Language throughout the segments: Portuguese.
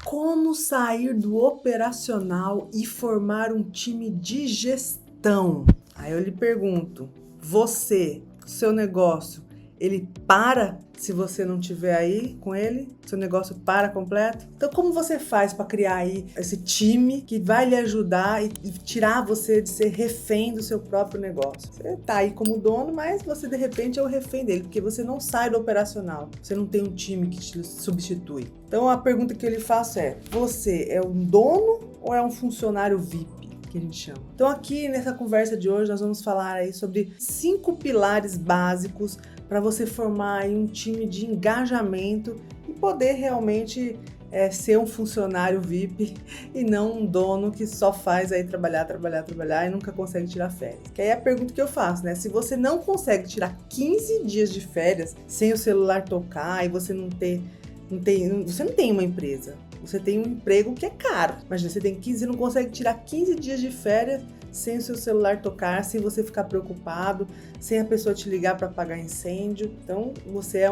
Como sair do operacional e formar um time de gestão? Aí eu lhe pergunto, seu negócio, ele para se você não estiver aí com ele? Seu negócio para completo? Então como você faz para criar aí esse time que vai lhe ajudar e tirar você de ser refém do seu próprio negócio? Você tá aí como dono, mas você de repente é o refém dele, porque você não sai do operacional, você não tem um time que te substitui. Então a pergunta que eu lhe faço é, você é um dono ou é um funcionário VIP? Que a gente chama. Então aqui nessa conversa de hoje nós vamos falar aí sobre 5 pilares básicos para você formar aí um time de engajamento e poder realmente ser um funcionário VIP e não um dono que só faz aí trabalhar e nunca consegue tirar férias. Que aí é a pergunta que eu faço, né? Se você não consegue tirar 15 dias de férias sem o celular tocar e você não tem uma empresa, você tem um emprego que é caro. Imagina, você não consegue tirar 15 dias de férias sem o seu celular tocar, sem você ficar preocupado, sem a pessoa te ligar para apagar incêndio. Então, você é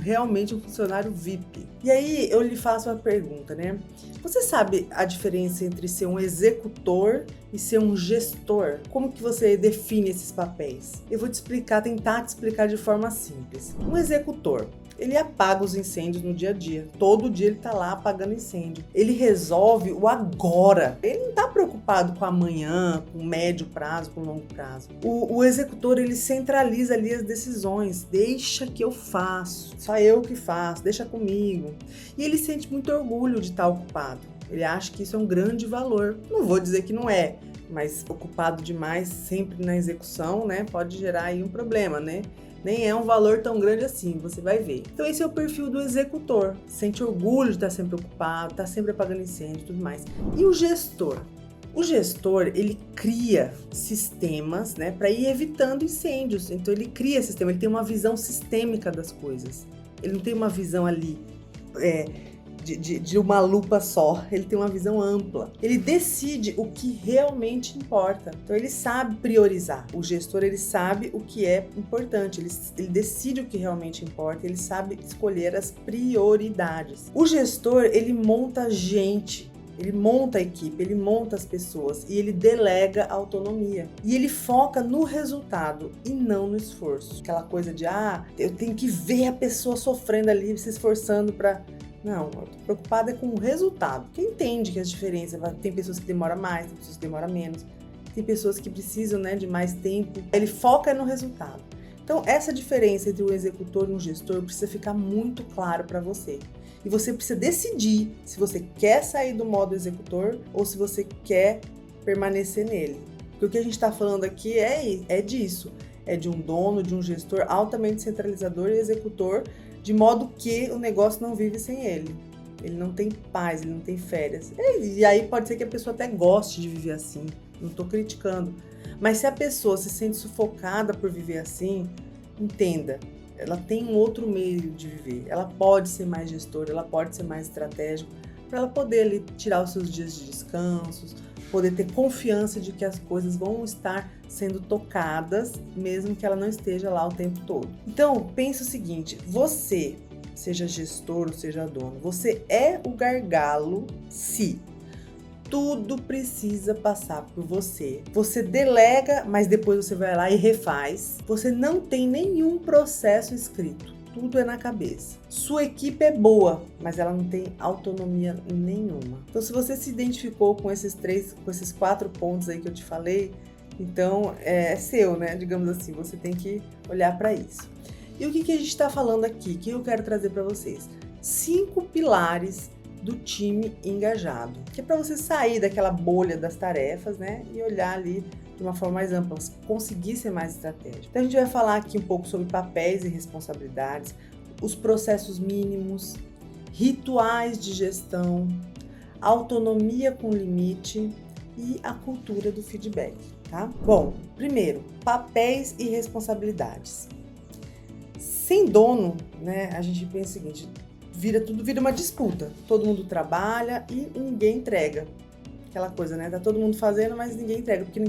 realmente um funcionário VIP. E aí, eu lhe faço uma pergunta, né? Você sabe a diferença entre ser um executor e ser um gestor? Como que você define esses papéis? Eu vou tentar te explicar de forma simples. Um executor, ele apaga os incêndios no dia a dia. Todo dia ele tá lá apagando incêndio. Ele resolve o agora. Ele não tá preocupado com amanhã, com médio prazo, com longo prazo. O executor, ele centraliza ali as decisões. Deixa que eu faço. Só eu que faço. Deixa comigo. E ele sente muito orgulho de estar ocupado. Ele acha que isso é um grande valor. Não vou dizer que não é, mas ocupado demais sempre na execução, né, pode gerar aí um problema, né? Nem é um valor tão grande assim, você vai ver. Então esse é o perfil do executor. Sente orgulho de estar sempre ocupado, está sempre apagando incêndio e tudo mais. E o gestor? O gestor, ele cria sistemas, né, para ir evitando incêndios. Então ele cria sistema, ele tem uma visão sistêmica das coisas. Ele não tem uma visão ali de uma lupa só, ele tem uma visão ampla. Ele decide o que realmente importa. Então ele sabe priorizar. O gestor, ele sabe o que é importante, ele decide o que realmente importa, ele sabe escolher as prioridades. O gestor, ele monta gente, ele monta a equipe, ele monta as pessoas e ele delega a autonomia. E ele foca no resultado e não no esforço. Aquela coisa de, eu tenho que ver a pessoa sofrendo ali, se esforçando para... Não, eu tô preocupada com o resultado. Porque entende que as diferenças, tem pessoas que demoram mais, tem pessoas que demoram menos, tem pessoas que precisam, né, de mais tempo. Ele foca no resultado. Então, essa diferença entre um executor e um gestor precisa ficar muito claro para você. E você precisa decidir se você quer sair do modo executor ou se você quer permanecer nele. Porque o que a gente está falando aqui é disso. É de um dono, de um gestor altamente centralizador e executor, de modo que o negócio não vive sem ele. Ele não tem paz, ele não tem férias. E aí pode ser que a pessoa até goste de viver assim, não estou criticando. Mas se a pessoa se sente sufocada por viver assim, entenda, ela tem um outro meio de viver. Ela pode ser mais gestora, ela pode ser mais estratégica, para ela poder ali tirar os seus dias de descansos, poder ter confiança de que as coisas vão estar sendo tocadas, mesmo que ela não esteja lá o tempo todo. Então, pense o seguinte, você, seja gestor ou seja dono, você é o gargalo se tudo precisa passar por você. Você delega, mas depois você vai lá e refaz. Você não tem nenhum processo escrito. Tudo é na cabeça. Sua equipe é boa, mas ela não tem autonomia nenhuma. Então, se você se identificou com esses 4 pontos aí que eu te falei, então é seu, né? Digamos assim, você tem que olhar para isso. E o que a gente está falando aqui? Que eu quero trazer para vocês? 5 pilares do time engajado, que é para você sair daquela bolha das tarefas, né? E olhar ali de uma forma mais ampla, conseguir ser mais estratégico. Então a gente vai falar aqui um pouco sobre papéis e responsabilidades, os processos mínimos, rituais de gestão, autonomia com limite e a cultura do feedback, tá? Bom, primeiro, papéis e responsabilidades. Sem dono, né, a gente pensa o seguinte, tudo vira uma disputa. Todo mundo trabalha e ninguém entrega. Aquela coisa, né? Tá todo mundo fazendo, mas ninguém entrega, porque não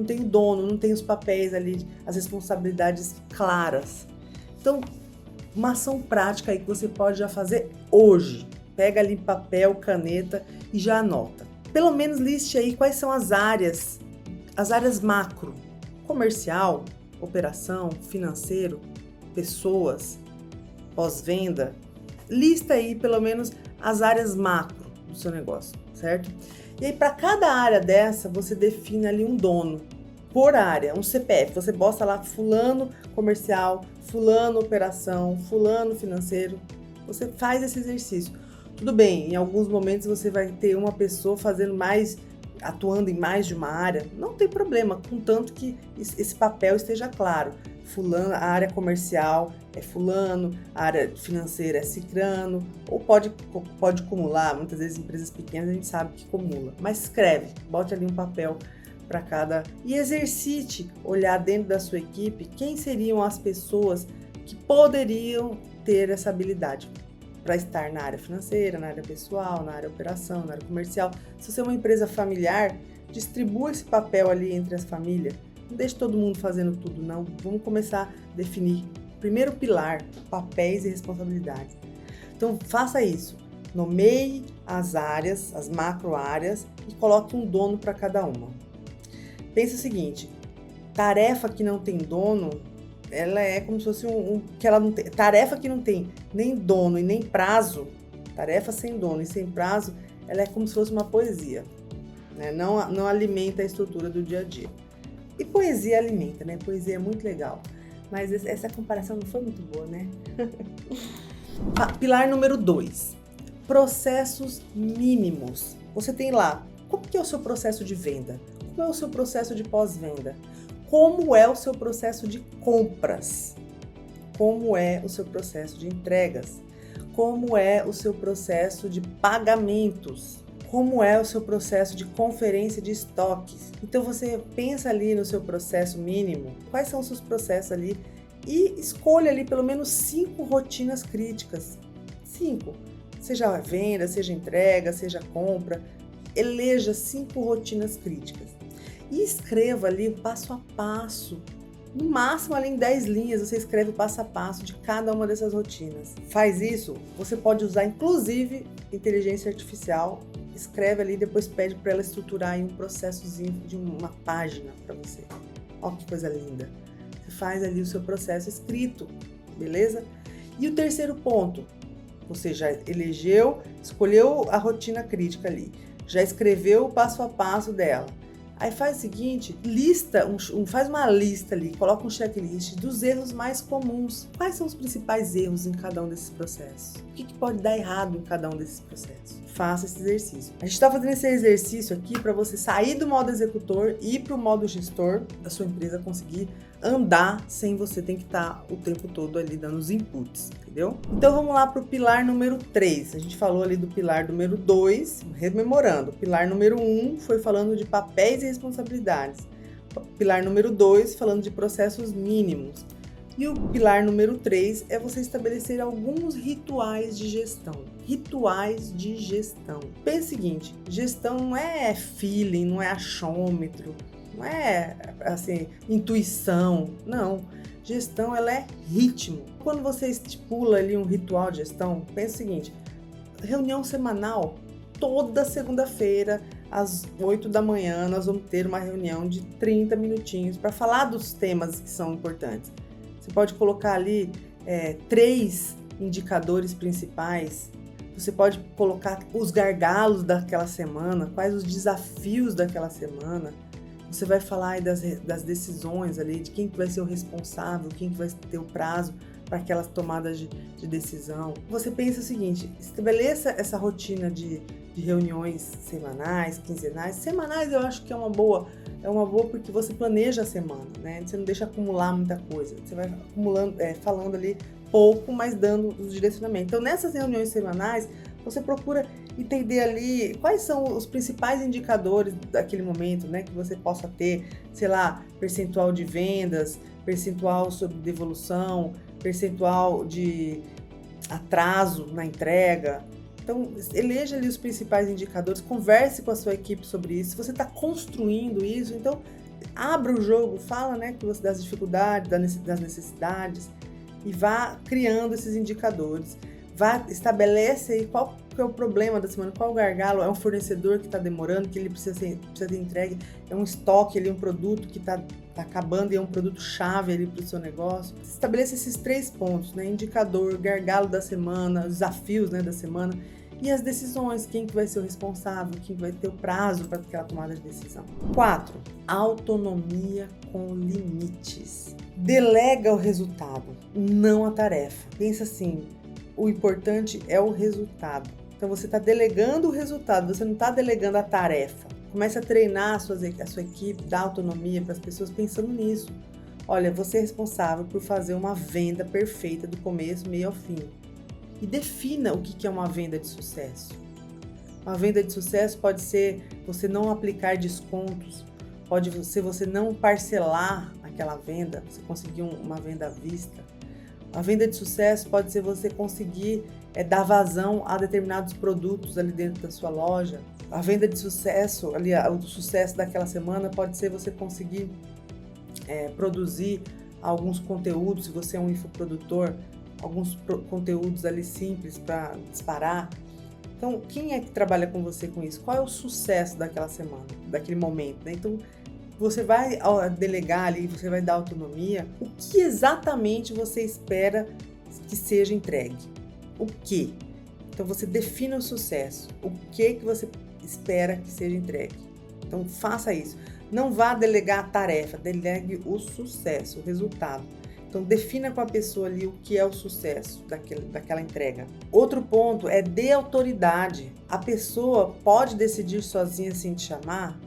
tem o dono, não tem os papéis ali, as responsabilidades claras. Então, uma ação prática aí que você pode já fazer hoje. Pega ali papel, caneta e já anota. Pelo menos liste aí quais são as áreas macro: comercial, operação, financeiro, pessoas, pós-venda. Lista aí pelo menos as áreas macro do seu negócio, certo? E aí para cada área dessa você define ali um dono por área, um CPF. Você bota lá fulano comercial, fulano operação, fulano financeiro. Você faz esse exercício. Tudo bem, em alguns momentos você vai ter uma pessoa atuando em mais de uma área, não tem problema, contanto que esse papel esteja claro. Fulano, a área comercial é fulano, a área financeira é cicrano, ou pode acumular. Muitas vezes empresas pequenas a gente sabe que acumula, mas escreve, bote ali um papel para cada e exercite olhar dentro da sua equipe quem seriam as pessoas que poderiam ter essa habilidade para estar na área financeira, na área pessoal, na área operação, na área comercial. Se você é uma empresa familiar, distribua esse papel ali entre as famílias. Não deixe todo mundo fazendo tudo, não. Vamos começar a definir. Primeiro pilar, papéis e responsabilidades. Então, faça isso. Nomeie as áreas, as macro áreas e coloque um dono para cada uma. Pensa o seguinte, tarefa que não tem dono, ela é como se fosse que ela não tem, tarefa que não tem nem dono e nem prazo, tarefa sem dono e sem prazo, ela é como se fosse uma poesia, né? Não alimenta a estrutura do dia a dia. E poesia alimenta, né? Poesia é muito legal, mas essa comparação não foi muito boa, né? Pilar número 2, processos mínimos. Você tem lá, como que é o seu processo de venda? Como é o seu processo de pós-venda? Como é o seu processo de compras? Como é o seu processo de entregas? Como é o seu processo de pagamentos? Como é o seu processo de conferência de estoques? Então você pensa ali no seu processo mínimo, quais são os seus processos ali e escolha ali pelo menos 5 rotinas críticas. 5. Seja venda, seja entrega, seja compra. Eleja 5 rotinas críticas. E escreva ali o passo a passo. No máximo ali em 10 linhas você escreve o passo a passo de cada uma dessas rotinas. Faz isso, você pode usar inclusive inteligência artificial. Escreve ali e depois pede para ela estruturar aí um processozinho de uma página para você. Olha que coisa linda. Você faz ali o seu processo escrito, beleza? E o terceiro ponto, você já escolheu a rotina crítica ali, já escreveu o passo a passo dela. Aí faz o seguinte, faz uma lista ali, coloca um checklist dos erros mais comuns. Quais são os principais erros em cada um desses processos? O que pode dar errado em cada um desses processos? Faça esse exercício. A gente está fazendo esse exercício aqui para você sair do modo executor e ir para o modo gestor da sua empresa conseguir andar sem você ter que estar o tempo todo ali dando os inputs, entendeu? Então vamos lá para o pilar número 3. A gente falou ali do pilar número 2, rememorando. O pilar número 1 foi falando de papéis e responsabilidades. O pilar número 2 falando de processos mínimos. E o pilar número 3 é você estabelecer alguns rituais de gestão. Rituais de gestão. Pensa o seguinte, gestão não é feeling, não é achômetro, não é assim, intuição, não. Gestão, ela é ritmo. Quando você estipula ali um ritual de gestão, pensa o seguinte, reunião semanal, toda segunda-feira, às 8 da manhã, nós vamos ter uma reunião de 30 minutinhos para falar dos temas que são importantes. Você pode colocar ali 3 indicadores principais. Você pode colocar os gargalos daquela semana, quais os desafios daquela semana. Você vai falar aí das decisões ali, de quem que vai ser o responsável, quem que vai ter o prazo para aquelas tomadas de decisão. Você pensa o seguinte, estabeleça essa rotina de reuniões semanais, quinzenais. Semanais eu acho que é uma boa porque você planeja a semana, né? Você não deixa acumular muita coisa. Você vai acumulando, falando ali pouco, mas dando os direcionamentos. Então, nessas reuniões semanais, você procura entender ali quais são os principais indicadores daquele momento, né? Que você possa ter, sei lá, percentual de vendas, percentual sobre devolução, percentual de atraso na entrega. Então, eleja ali os principais indicadores, converse com a sua equipe sobre isso. Se você está construindo isso, então abra o jogo, fala, né, das dificuldades, das necessidades e vá criando esses indicadores. Estabelece aí qual que é o problema da semana, qual o gargalo, é um fornecedor que está demorando, que ele precisa ter entregue, é um estoque ali, um produto que está acabando e é um produto chave ali para o seu negócio. Estabeleça esses 3 pontos, né? Indicador, gargalo da semana, desafios, né, da semana e as decisões, quem que vai ser o responsável, quem vai ter o prazo para aquela tomada de decisão. 4. Autonomia com limites. Delega o resultado, não a tarefa. Pensa assim, o importante é o resultado. Então você está delegando o resultado, você não está delegando a tarefa. Comece a treinar a sua equipe, dar autonomia para as pessoas pensando nisso. Olha, você é responsável por fazer uma venda perfeita do começo, meio ao fim. E defina o que é uma venda de sucesso. Uma venda de sucesso pode ser você não aplicar descontos, pode ser você não parcelar aquela venda, você conseguir uma venda à vista. A venda de sucesso pode ser você conseguir dar vazão a determinados produtos ali dentro da sua loja. A venda de sucesso, ali, o sucesso daquela semana pode ser você conseguir produzir alguns conteúdos, se você é um infoprodutor, alguns conteúdos ali simples para disparar. Então, quem é que trabalha com você com isso? Qual é o sucesso daquela semana, daquele momento, né? Então, você vai delegar ali, você vai dar autonomia. O que exatamente você espera que seja entregue? O que? Então, você defina o sucesso. O que você espera que seja entregue? Então, faça isso. Não vá delegar a tarefa, delegue o sucesso, o resultado. Então, defina com a pessoa ali o que é o sucesso daquela entrega. Outro ponto é dê autoridade. A pessoa pode decidir sozinha sem te chamar?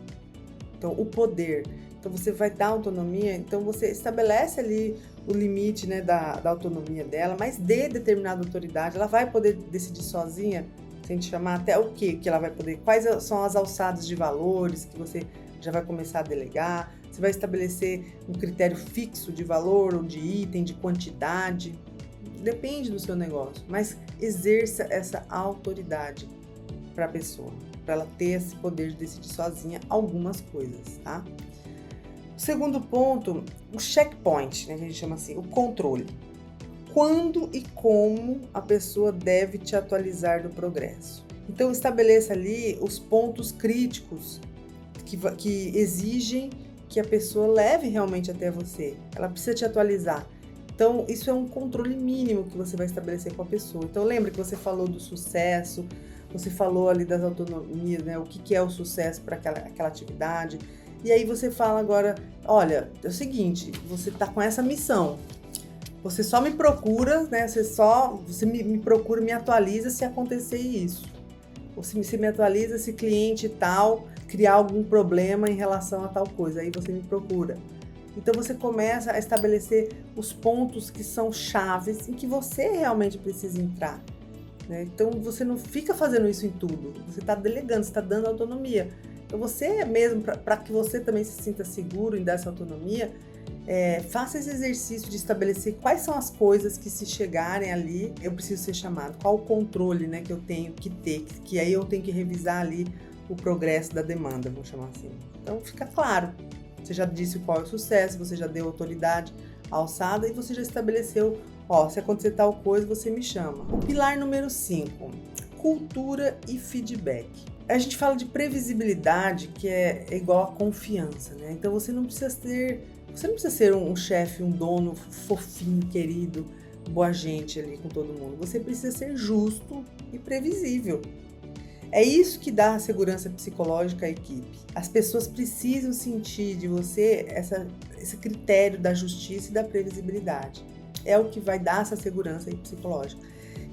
Então, o poder. Então, você vai dar autonomia, então você estabelece ali o limite, né, da autonomia dela, mas dê determinada autoridade. Ela vai poder decidir sozinha, sem te chamar, até o que ela vai poder, quais são as alçadas de valores que você já vai começar a delegar. Você vai estabelecer um critério fixo de valor ou de item, de quantidade. Depende do seu negócio, mas exerça essa autoridade para a pessoa, para ela ter esse poder de decidir sozinha algumas coisas, tá? O segundo ponto, o checkpoint, né, que a gente chama assim, o controle. Quando e como a pessoa deve te atualizar do progresso. Então, estabeleça ali os pontos críticos que exigem que a pessoa leve realmente até você. Ela precisa te atualizar. Então, isso é um controle mínimo que você vai estabelecer com a pessoa. Então, lembra que você falou do sucesso, você falou ali das autonomias, né? O que é o sucesso para aquela atividade. E aí você fala agora, olha, é o seguinte, você está com essa missão. Você só me procura, né? Você me procura, me atualiza se acontecer isso. Ou se me atualiza se cliente tal criar algum problema em relação a tal coisa. Aí você me procura. Então você começa a estabelecer os pontos que são chaves em que você realmente precisa entrar, né? Então você não fica fazendo isso em tudo. Você está delegando, você está dando autonomia. Então você mesmo, para que você também se sinta seguro em dar essa autonomia, faça esse exercício de estabelecer quais são as coisas que, se chegarem ali, eu preciso ser chamado. Qual o controle, né, que eu tenho que ter, que aí eu tenho que revisar ali o progresso da demanda, vamos chamar assim. Então fica claro, você já disse qual é o sucesso, você já deu autoridade alçada e você já estabeleceu, se acontecer tal coisa, você me chama. O pilar número 5, cultura e feedback. A gente fala de previsibilidade, que é igual a confiança, né? Então você não precisa ser um chefe, um dono fofinho, querido, boa gente ali com todo mundo. Você precisa ser justo e previsível. É isso que dá segurança psicológica à equipe. As pessoas precisam sentir de você esse critério da justiça e da previsibilidade. É o que vai dar essa segurança psicológica.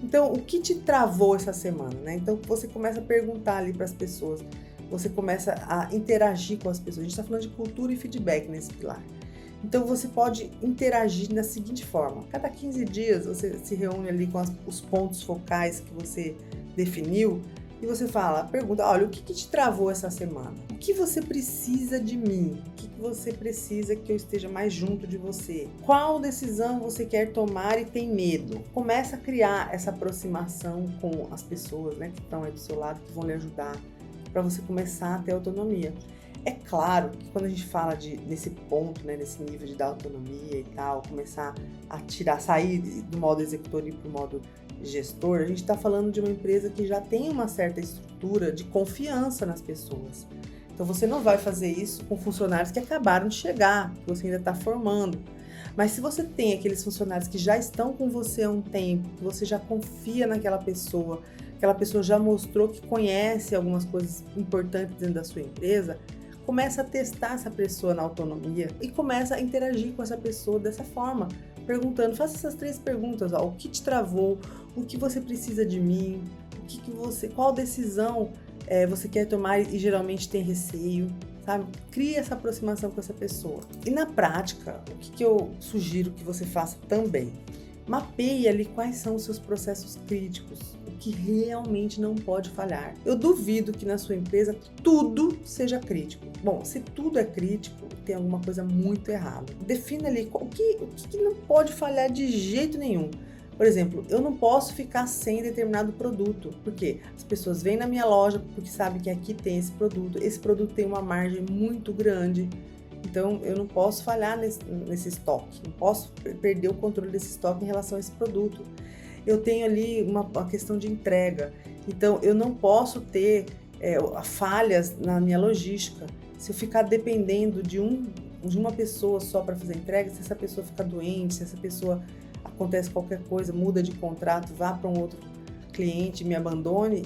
Então, o que te travou essa semana, né? Então, você começa a perguntar ali para as pessoas, você começa a interagir com as pessoas. A gente está falando de cultura e feedback nesse pilar. Então, você pode interagir da seguinte forma. Cada 15 dias, você se reúne ali com os pontos focais que você definiu e você pergunta, olha, o que te travou essa semana? O que você precisa de mim? O que você precisa que eu esteja mais junto de você? Qual decisão você quer tomar e tem medo? Começa a criar essa aproximação com as pessoas, né, que estão aí do seu lado, que vão lhe ajudar, para você começar a ter autonomia. É claro que quando a gente fala nesse ponto, né, nesse nível de dar autonomia e tal, começar a sair do modo executor e para o modo gestor, a gente está falando de uma empresa que já tem uma certa estrutura de confiança nas pessoas. Então você não vai fazer isso com funcionários que acabaram de chegar, que você ainda está formando. Mas se você tem aqueles funcionários que já estão com você há um tempo, que você já confia naquela pessoa, aquela pessoa já mostrou que conhece algumas coisas importantes dentro da sua empresa, começa a testar essa pessoa na autonomia e começa a interagir com essa pessoa dessa forma, perguntando, faça essas 3 perguntas, ó, o que te travou, o que você precisa de mim, qual decisão você quer tomar e geralmente tem receio, sabe? Cria essa aproximação com essa pessoa. E na prática, o que eu sugiro que você faça também? Mapeie ali quais são os seus processos críticos, o que realmente não pode falhar. Eu duvido que na sua empresa tudo seja crítico. Bom, se tudo é crítico, tem alguma coisa muito errada. Defina ali o que não pode falhar de jeito nenhum. Por exemplo, eu não posso ficar sem determinado produto, porque as pessoas vêm na minha loja porque sabem que aqui tem esse produto tem uma margem muito grande, então eu não posso falhar nesse estoque, não posso perder o controle desse estoque em relação a esse produto. Eu tenho ali uma questão de entrega, então eu não posso ter falhas na minha logística. Se eu ficar dependendo de uma pessoa só para fazer entrega, se essa pessoa ficar doente, se essa pessoa acontece qualquer coisa, muda de contrato, vá para um outro cliente, me abandone,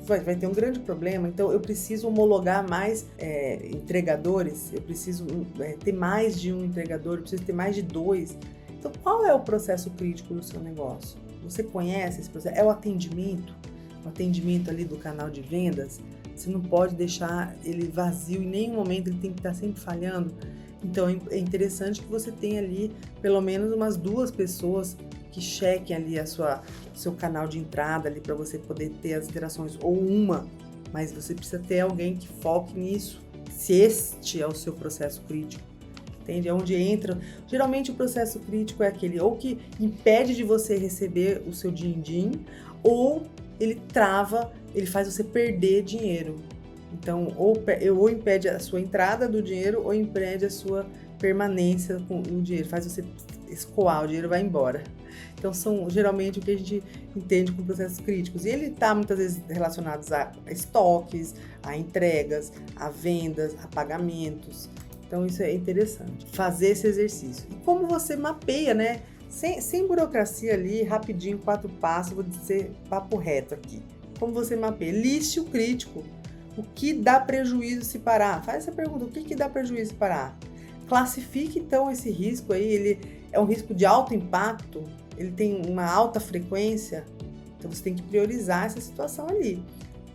vai ter um grande problema. Então eu preciso homologar mais entregadores, eu preciso ter mais de um entregador, eu preciso ter mais de 2. Então qual é o processo crítico do seu negócio? Você conhece esse processo? É o atendimento ali do canal de vendas? Você não pode deixar ele vazio em nenhum momento, ele tem que estar sempre falhando. Então é interessante que você tenha ali pelo menos umas 2 pessoas que chequem ali seu canal de entrada ali para você poder ter as interações, ou mas você precisa ter alguém que foque nisso, se este é o seu processo crítico, entende? É onde entra, geralmente o processo crítico é aquele ou que impede de você receber o seu din-din, ou ele trava, ele faz você perder dinheiro. Então, ou impede a sua entrada do dinheiro, ou impede a sua permanência com o dinheiro, faz você escoar, o dinheiro vai embora. Então, são geralmente o que a gente entende como processos críticos. E ele está muitas vezes relacionado a estoques, a entregas, a vendas, a pagamentos. Então, isso é interessante, fazer esse exercício. E como você mapeia, né? Sem burocracia ali, rapidinho, 4 passos, vou dizer papo reto aqui. Como você mapeia? Liste o crítico. O que dá prejuízo se parar? Faz essa pergunta, o que dá prejuízo se parar? Classifique então esse risco aí, ele é um risco de alto impacto, ele tem uma alta frequência, então você tem que priorizar essa situação ali,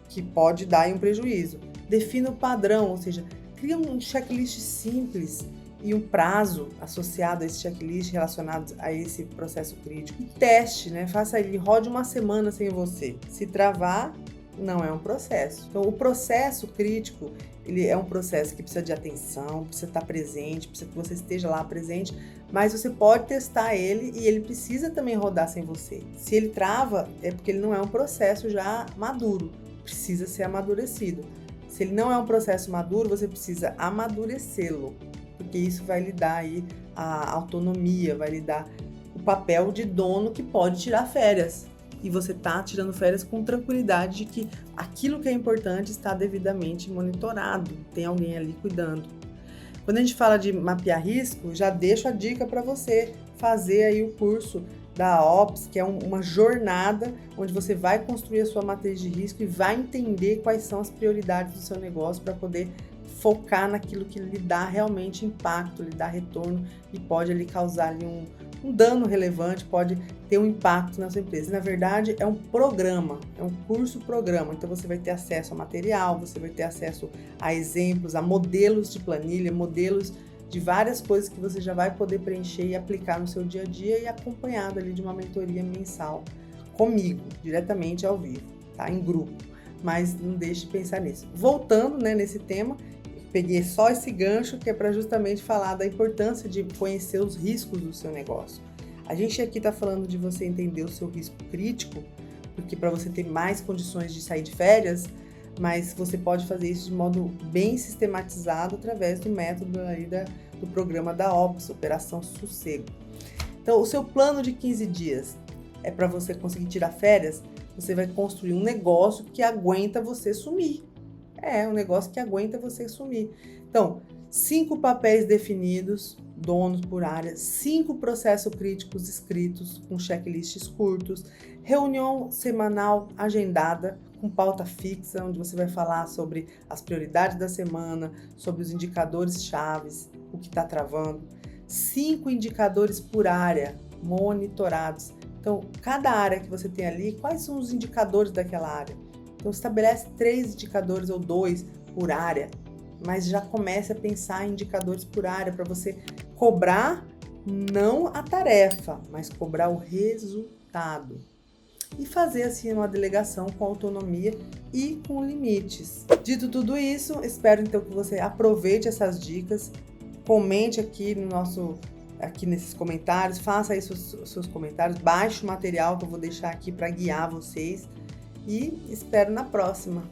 que pode dar aí um prejuízo. Defina o padrão, ou seja, cria um checklist simples e um prazo associado a esse checklist relacionado a esse processo crítico. E teste, né? Faça ele, rode 1 semana sem você. Se travar, não é um processo. Então, o processo crítico, ele é um processo que precisa de atenção, precisa estar presente, precisa que você esteja lá presente, mas você pode testar ele e ele precisa também rodar sem você. Se ele trava, é porque ele não é um processo já maduro, precisa ser amadurecido. Se ele não é um processo maduro, você precisa amadurecê-lo, porque isso vai lhe dar aí a autonomia, vai lhe dar o papel de dono que pode tirar férias. E você está tirando férias com tranquilidade de que aquilo que é importante está devidamente monitorado, tem alguém ali cuidando. Quando a gente fala de mapear risco, já deixo a dica para você fazer aí o curso da Ops, que é uma jornada onde você vai construir a sua matriz de risco e vai entender quais são as prioridades do seu negócio para poder focar naquilo que lhe dá realmente impacto, lhe dá retorno e pode ali causar ali um dano relevante, pode ter um impacto na sua empresa. Na verdade, é um programa, é um curso-programa. Então, você vai ter acesso a material, você vai ter acesso a exemplos, a modelos de planilha, modelos de várias coisas que você já vai poder preencher e aplicar no seu dia a dia e acompanhado ali de uma mentoria mensal comigo, diretamente ao vivo, tá? Em grupo. Mas não deixe de pensar nisso. Voltando, né, nesse tema, peguei só esse gancho que é para justamente falar da importância de conhecer os riscos do seu negócio. A gente aqui está falando de você entender o seu risco crítico, porque para você ter mais condições de sair de férias, mas você pode fazer isso de modo bem sistematizado através do método aí do programa da Ops, Operação Sossego. Então, o seu plano de 15 dias, é para você conseguir tirar férias, você vai construir um negócio que aguenta você sumir. Um negócio que aguenta você sumir. Então, 5 papéis definidos, donos por área, 5 processos críticos escritos com checklists curtos, reunião semanal agendada com pauta fixa, onde você vai falar sobre as prioridades da semana, sobre os indicadores chaves, o que está travando. 5 indicadores por área monitorados. Então, cada área que você tem ali, quais são os indicadores daquela área? Então, estabelece 3 indicadores ou 2 por área, mas já comece a pensar em indicadores por área para você cobrar não a tarefa, mas cobrar o resultado. E fazer assim uma delegação com autonomia e com limites. Dito tudo isso, espero então que você aproveite essas dicas, comente aqui nesses comentários, faça aí seus comentários, baixe o material que eu vou deixar aqui para guiar vocês e espero na próxima.